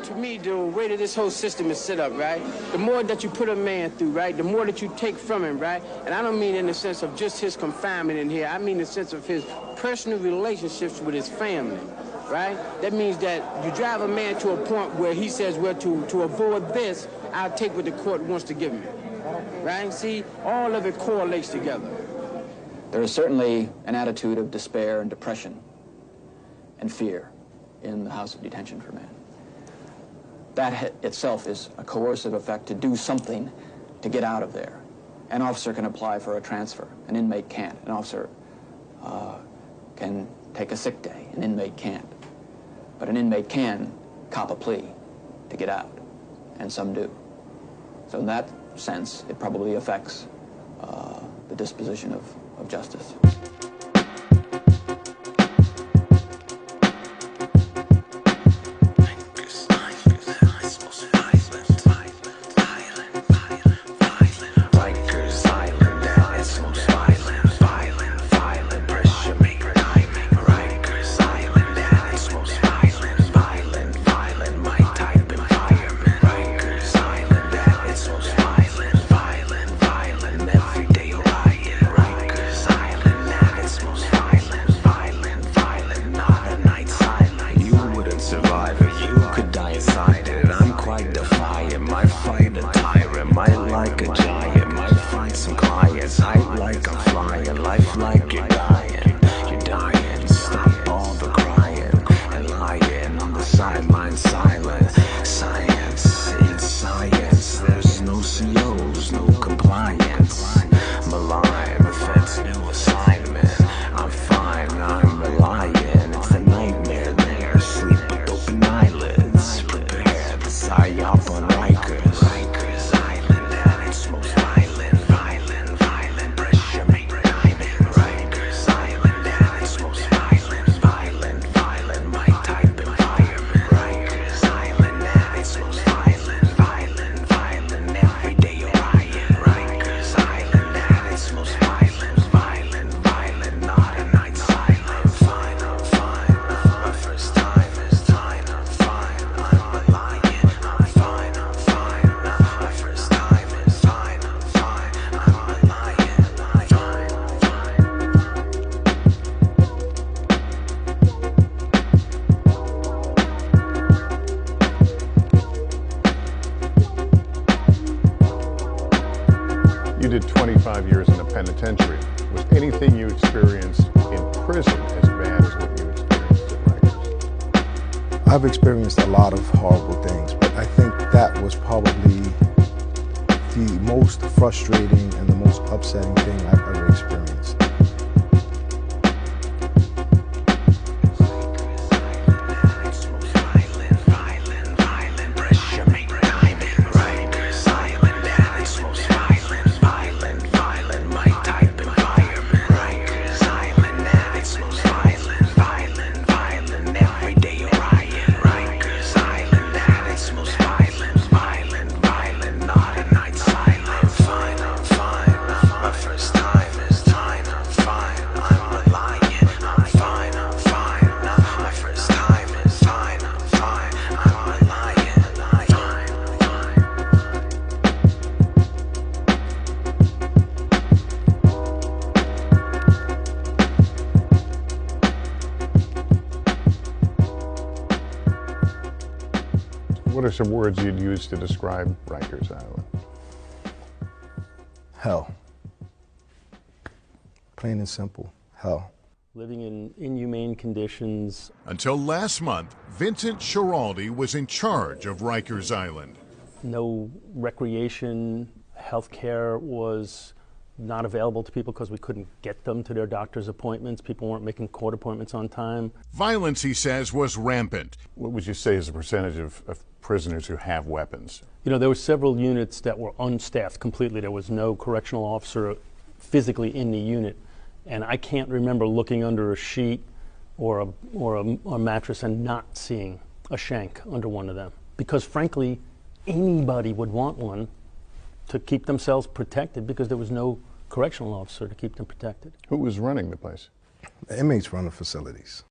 To me, the way that this whole system is set up, right, the more that you put a man through, right, the more that you take from him, right, and I don't mean in the sense of just his confinement in here, I mean in the sense of his personal relationships with his family, right? That means that you drive a man to a point where he says, well, to avoid this, I'll take what the court wants to give me, right? See, all of it correlates together. There is certainly an attitude of despair and depression and fear in the house of detention for men. That itself is a coercive effect to do something to get out of there. An officer can apply for a transfer. An inmate can't. An officer can take a sick day. An inmate can't. But an inmate can cop a plea to get out, and some do. So in that sense, it probably affects the disposition of justice. Rikers Island at its most violent, violent, violent, pressure make diamond. Rikers Island at its most violent, violent, violent, my type environment. Rikers Island at its most violent, violent, violent, everyday riot. Rikers Island at its most violent, violent, violent, not a night silent. You wouldn't survive it, you could die inside it. I'm quite defiant, might fight a tyrant, might like a giant, might find some clients. Height like I'm flying, life like you're dying. You're dying, stop all the crying and lying on the sidelines, silent. Science, in science, there's no C.O.s, no compliance. Maligned, the fed's new assignment. I'm fine, I'm reliant. It's a nightmare there, sleep with open eyelids. Prepare the psy-op on Rikers. Rikers Island at its most violent, violent, violent, pressure make diamond. Rikers Island at its most violent, violent, violent, my type environment. Rikers Island at its most violent, violent, violent, everyday riot. Rikers Island at its most violent, violent, violent, not a night silent. Fine, I'm fine. My first time is fine, I'm fine. I'm a lion. I'm fine, I'm fine. My first time is fine, I'm fine. I'm a lion. I'm fine, I'm fine. You did 25 years in a penitentiary. Was anything you experienced in prison as bad as what you experienced at Rikers? I've experienced a lot of horrible things, but I think that was probably the most frustrating and the most upsetting thing I've ever experienced. Its most violent, violent, violent, pressure make diamond. Rikers Island at its most violent, violent, violent, my type environment. Rikers Island at its most violent, violent, violent, everyday riot. Rikers Island at its most violent, violent, violent, not a night silent. Fine, I'm fine. My first time is fine, I'm fine. I'm a lion. I'm fine, I'm fine. My first time is fine, I'm fine. I'm a lion. I'm fine, I'm fine. What are some words you'd use to describe Rikers Island? Hell. Plain and simple, hell. Living in inhumane conditions. Until last month, Vincent Schiraldi was in charge of Rikers Island. No recreation, health care was not available to people because we couldn't get them to their doctor's appointments. People weren't making court appointments on time. Violence, he says, was rampant. What would you say is the percentage of prisoners who have weapons? You know, there were several units that were unstaffed completely. There was no correctional officer physically in the unit. And I can't remember looking under a sheet or a mattress and not seeing a shank under one of them. Because frankly, anybody would want one to keep themselves protected because there was no correctional officer to keep them protected. Who was running the place? The inmates run the facilities.